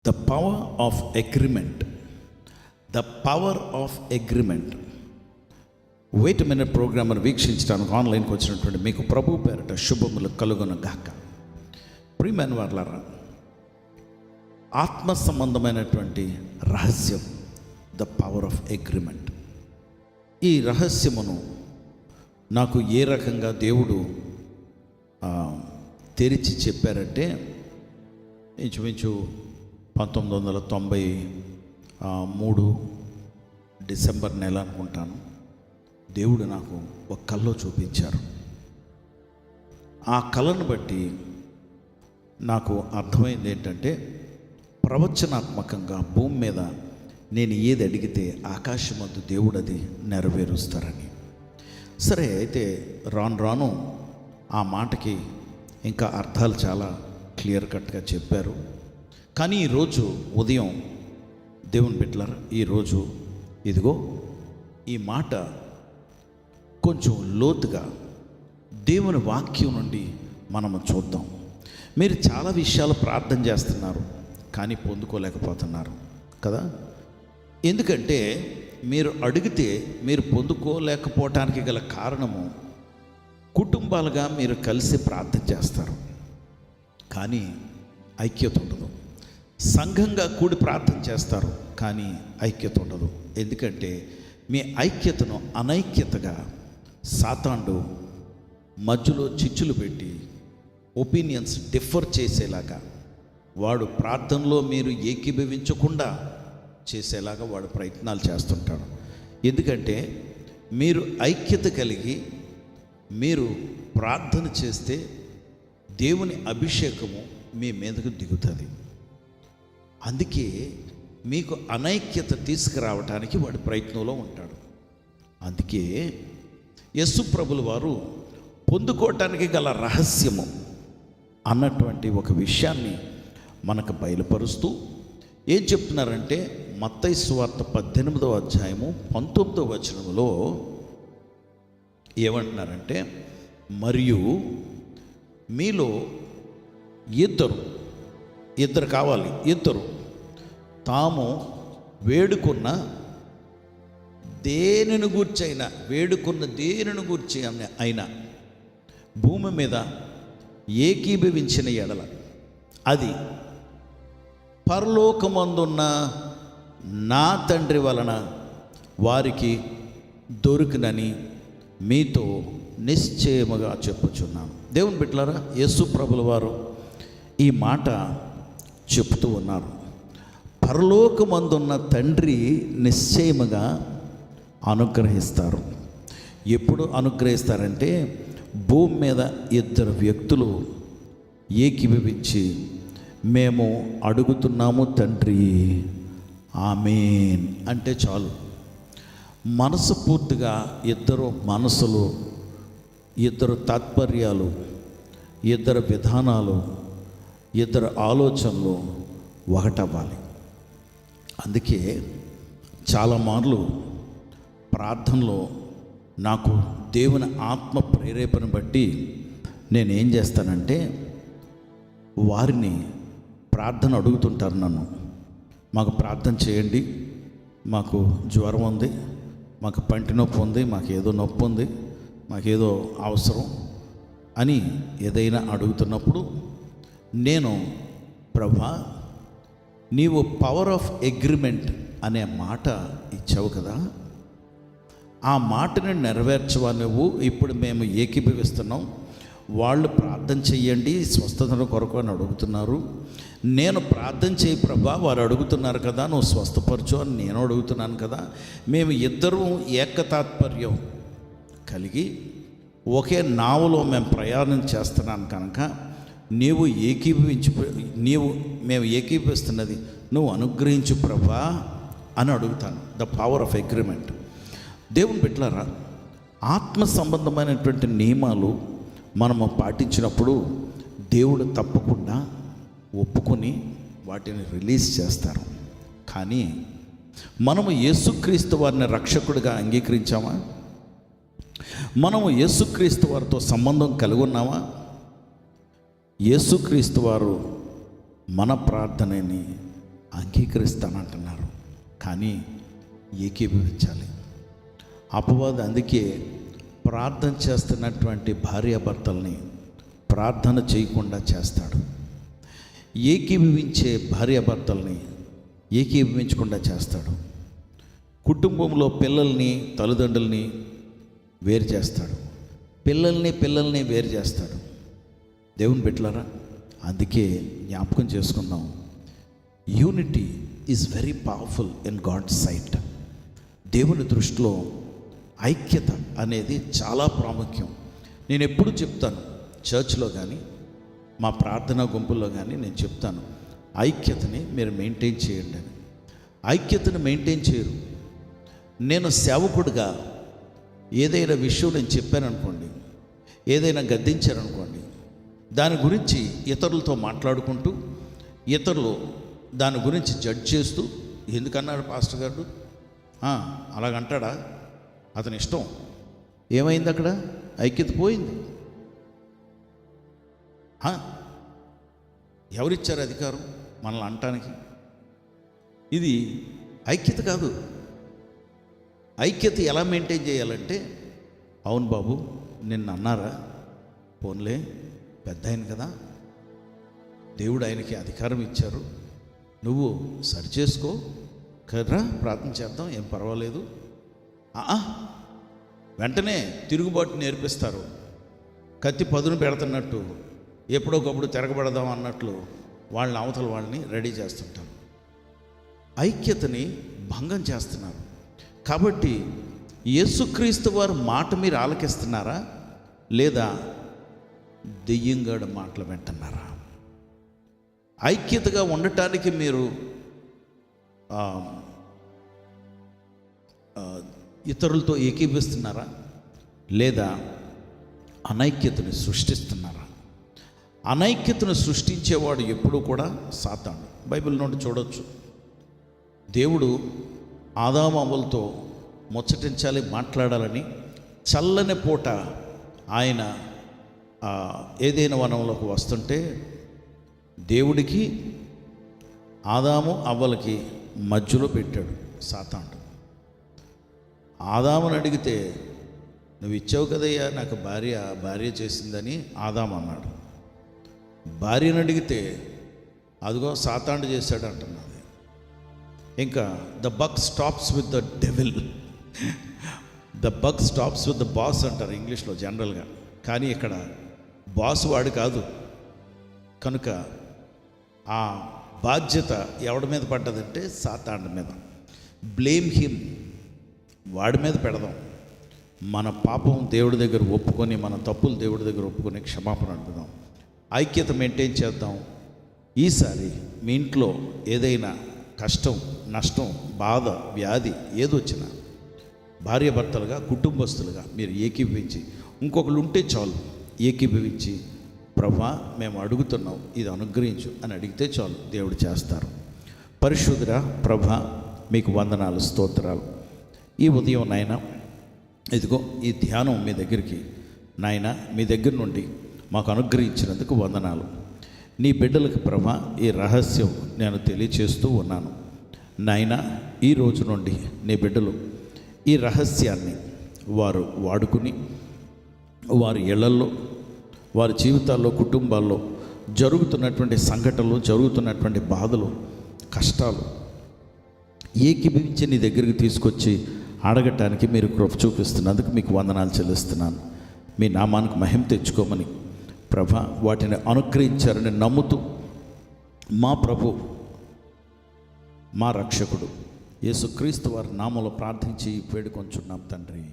The power of agreement. The power of agreement. Wait minute ప్రోగ్రామ్ను వీక్షించడానికి ఆన్లైన్కి వచ్చినటువంటి మీకు ప్రభు పేరిట శుభములు కలుగును గాక. ప్రియమైన వారలారా, ఆత్మ సంబంధమైనటువంటి రహస్యం ద పవర్ ఆఫ్ అగ్రిమెంట్. ఈ రహస్యమును నాకు ఏ రకంగా దేవుడు తెరిచి చెప్పారంటే, ఇంచుమించు 1993 డిసెంబర్ నెల అనుకుంటాను, దేవుడు నాకు ఒక కల్లో చూపించారు. ఆ కళను బట్టి నాకు అర్థమైంది ఏంటంటే, ప్రవచనాత్మకంగా భూమి మీద నేను ఏది అడిగితే ఆకాశమందు దేవుడు అది నెరవేరుస్తారని. సరే, అయితే రాను రాను ఆ మాటకి ఇంకా అర్థాలు చాలా క్లియర్ కట్గా చెప్పారు. కానీ ఈరోజు ఉదయం దేవుని బిడ్డలారా, ఈరోజు ఇదిగో ఈ మాట కొంచెం లోతుగా దేవుని వాక్యం నుండి మనము చూద్దాం. మీరు చాలా విషయాలు ప్రార్థన చేస్తున్నారు కానీ పొందుకోలేకపోతున్నారు కదా. ఎందుకంటే మీరు అడిగితే మీరు పొందుకోలేకపోవటానికి గల కారణము, కుటుంబాలుగా మీరు కలిసి ప్రార్థన చేస్తారు కానీ ఐక్యత ఉండదు. సంఘంగా కూడి ప్రార్థన చేస్తారు కానీ ఐక్యత ఉండదు. ఎందుకంటే మీ ఐక్యతను అనైక్యతగా సాతానుడు మధ్యలో చిచ్చులు పెట్టి ఒపీనియన్స్ డిఫర్ చేసేలాగా, వాడు ప్రార్థనలో మీరు ఏకీభవించకుండా చేసేలాగా వాడు ప్రయత్నాలు చేస్తుంటాడు. ఎందుకంటే మీరు ఐక్యత కలిగి మీరు ప్రార్థన చేస్తే దేవుని అభిషేకము మీ మీదకు దిగుతుంది. అందుకే మీకు అనైక్యత తీసుకురావటానికి వాడి ప్రయత్నంలో ఉంటాడు. అందుకే యేసు ప్రభుల వారు పొందుకోవటానికి గల రహస్యము అన్నటువంటి ఒక విషయాన్ని మనకు బయలుపరుస్తూ ఏం చెప్తున్నారంటే, మత్తయి సువార్త 18వ అధ్యాయము 19వ వచనములో ఏమంటున్నారంటే, మరియు మీలో ఇద్దరు కావాలి, ఇద్దరు తాము వేడుకున్న దేనిని గూర్చి అయినా భూమి మీద ఏకీభవించిన ఎడల అది పరలోకమందున్న నా తండ్రి వలన వారికి దొరికినని మీతో నిశ్చయముగా చెప్పుచున్నాను. దేవుని బిడ్డలారా, యేసు ప్రభుల వారు ఈ మాట చెప్తూ ఉన్నారు. పరలోకమందున్న తండ్రి నిశ్చయముగా అనుగ్రహిస్తారు. ఎప్పుడు అనుగ్రహిస్తారంటే, భూమి మీద ఇద్దరు వ్యక్తులు ఏకీభవించి మేము అడుగుతున్నాము తండ్రి ఆమేన్ అంటే చాలు. మనసు పూర్తిగా ఇద్దరు మనసులు, ఇద్దరు తాత్పర్యాలు, ఇద్దరు విధానాలు, ఇద్దరు ఆలోచనలు ఒకటవ్వాలి. అందుకే చాలా మార్లు ప్రార్థనలో నాకు దేవుని ఆత్మ ప్రేరేపణ బట్టి నేనేం చేస్తానంటే, వారిని ప్రార్థన అడుగుతుంటారు నన్ను, మాకు ప్రార్థన చేయండి, మాకు జ్వరం ఉంది, మాకు పంటి నొప్పి ఉంది, మాకు ఏదో నొప్పి ఉంది, మాకేదో అవసరం అని ఏదైనా అడుగుతున్నప్పుడు నేను, ప్రభా నీవు పవర్ ఆఫ్ అగ్రిమెంట్ అనే మాట ఇచ్చావు కదా, ఆ మాటని నెరవేర్చవా నువ్వు. ఇప్పుడు మేము ఏకీభవిస్తున్నాం, వాళ్ళు ప్రార్థన చెయ్యండి స్వస్థతల కొరకు అని అడుగుతున్నారు. నేను ప్రార్థన చేయి ప్రభా, వారు అడుగుతున్నారు కదా, నువ్వు స్వస్థపరచు అని నేను అడుగుతున్నాను కదా. మేము ఇద్దరూ ఏకతాత్పర్యం కలిగి ఒకే నావలో మేము ప్రయాణం చేస్తున్నాను కనుక మేము ఏకీభవిస్తున్నది నువ్వు అనుగ్రహించు ప్రభా అని అడుగుతాను. The power of agreement. దేవుని బిడ్డలారా, ఆత్మ సంబంధమైనటువంటి నియమాలు మనము పాటించినప్పుడు దేవుడు తప్పకుండా ఒప్పుకొని వాటిని రిలీజ్ చేస్తారు. కానీ మనము యేసుక్రీస్తు వారిని రక్షకుడిగా అంగీకరించామా? మనము యేసుక్రీస్తు వారితో సంబంధం కలిగి ఉన్నామా? యేసుక్రీస్తు వారు మన ప్రార్థనని అంగీకరిస్తానంటున్నారు, కానీ ఏకీభవించాలి. అపవాది అందుకే ప్రార్థన చేస్తున్నటువంటి భార్యాభర్తల్ని ప్రార్థన చేయకుండా చేస్తాడు. ఏకీభవించే భార్యాభర్తల్ని ఏకీభవించకుండా చేస్తాడు. కుటుంబంలో పిల్లల్ని తల్లిదండ్రుల్ని వేరు చేస్తాడు. పిల్లల్ని వేరు చేస్తాడు. దేవుని బిడ్డలారా, అందుకే జ్ఞాపకం చేసుకుందాం, unity is very powerful in God's sight. దేవుని దృష్టిలో ఐక్యత అనేది చాలా ప్రాముఖ్యం. నేను ఎప్పుడు చెప్తాను, చర్చ్లో కానీ మా ప్రార్థనా గుంపుల్లో కానీ నేను చెప్తాను, ఐక్యతని మీరు మెయింటైన్ చేయండి అని. ఐక్యతను మెయింటైన్ చేయరు. నేను సేవకుడిగా ఏదైనా విషయం నేను చెప్పాను అనుకోండి, ఏదైనా గద్దించారనుకోండి, దాని గురించి ఇతరులతో మాట్లాడుకుంటూ ఇతరులు దాని గురించి జడ్జ్ చేస్తూ, ఎందుకన్నాడు పాస్టర్ గారు, అలాగంటాడా, అతని ఇష్టం. ఏమైంది అక్కడ? ఐక్యత పోయింది. ఎవరిచ్చారు అధికారం మనల్ని అంటానికి? ఇది ఐక్యత కాదు. ఐక్యత ఎలా మెయింటైన్ చేయాలంటే, అవును బాబు నిన్ను అన్నారా, పోన్లే పెద్ద ఆయన కదా, దేవుడు ఆయనకి అధికారం ఇచ్చారు, నువ్వు సరి చేసుకో కదరా, ప్రార్థన చేద్దాం, ఏం పర్వాలేదు. వెంటనే తిరుగుబాటు నేర్పిస్తారు. కత్తి పదును పెడుతున్నట్టు, ఎప్పుడోకప్పుడు తిరగబడదాం అన్నట్లు వాళ్ళని అవతల వాళ్ళని రెడీ చేస్తుంటారు. ఐక్యతని భంగం చేస్తున్నారు. కాబట్టి యేసుక్రీస్తు వారి మాట మీరు ఆలకిస్తున్నారా, లేదా దెయ్యంగాడ మాటలు వింటున్నారా? ఐక్యతగా ఉండటానికి మీరు ఇతరులతో ఏకీభవిస్తున్నారా, లేదా అనైక్యతను సృష్టిస్తున్నారా? అనైక్యతను సృష్టించేవాడు ఎప్పుడూ కూడా సాతాను. బైబిల్ నుండి చూడవచ్చు. దేవుడు ఆదాము అవ్వలతో ముచ్చటించాలి, మాట్లాడాలని చల్లని పూట ఆయన ఏదైనా వనంలోకి వస్తుంటే దేవుడికి ఆదాము అవ్వలకి మధ్యలో పెట్టాడు సాతాను. ఆదాముని అడిగితే, నువ్వు ఇచ్చావు కదయ్యా నాకు భార్య చేసిందని ఆదాము అన్నాడు. భార్యను అడిగితే, అదిగో సాతాను చేశాడు అంటున్నది. ఇంకా the buck stops with the devil, the buck stops with the boss అంటారు ఇంగ్లీష్లో జనరల్గా. కానీ ఇక్కడ బాస్ వాడు కాదు కనుక ఆ బాధ్యత ఎవడి మీద పడ్డదంటే సాతాను మీద. బ్లేమ్ హిమ్, వాడి మీద పెడదాం. మన పాపం దేవుడి దగ్గర ఒప్పుకొని, మన తప్పులు దేవుడి దగ్గర ఒప్పుకొని క్షమాపణ అడుగుదాం. ఐక్యత మెయింటైన్ చేద్దాం. ఈసారి మీ ఇంట్లో ఏదైనా కష్టం, నష్టం, బాధ, వ్యాధి ఏదొచ్చినా భార్యాభర్తలుగా, కుటుంబస్తులుగా మీరు ఏకీభవించి, ఇంకొకరు ఉంటే చాలు ఏకీభవించి, ప్రభువా మేము అడుగుతున్నాం ఇది అనుగ్రహించు అని అడిగితే చాలు, దేవుడు చేస్తారు. పరిశుద్ధుడా ప్రభువా మీకు వందనాలు, స్తోత్రాలు. ఈ ఉదయం నాయన ఇదిగో ఈ ధ్యానం మీ దగ్గరికి నాయన మీ దగ్గర నుండి మాకు అనుగ్రహించినందుకు వందనాలు. నీ బిడ్డలకు ప్రభా ఈ రహస్యం నేను తెలియచేస్తూ ఉన్నాను నాయన. ఈ రోజు నుండి నీ బిడ్డలు ఈ రహస్యాన్ని వారు వాడుకుని వారి ఇళ్లల్లో, వారి జీవితాల్లో, కుటుంబాల్లో జరుగుతున్నటువంటి సంఘటనలు, జరుగుతున్నటువంటి బాధలు, కష్టాలు ఏకీభవించి నీ దగ్గరికి తీసుకొచ్చి అడగటానికి మీరు కృప చూపిస్తున్నందుకు మీకు వందనాలు చెల్లిస్తున్నాను. మీ నామానికి మహిమ తెచ్చుకోమని ప్రభా వాటిని అనుగ్రహించారని నమ్ముతూ మా ప్రభు, మా రక్షకుడు యేసుక్రీస్తు వారి నామంలో ప్రార్థించి వేడుకొంచున్నాం తండ్రి.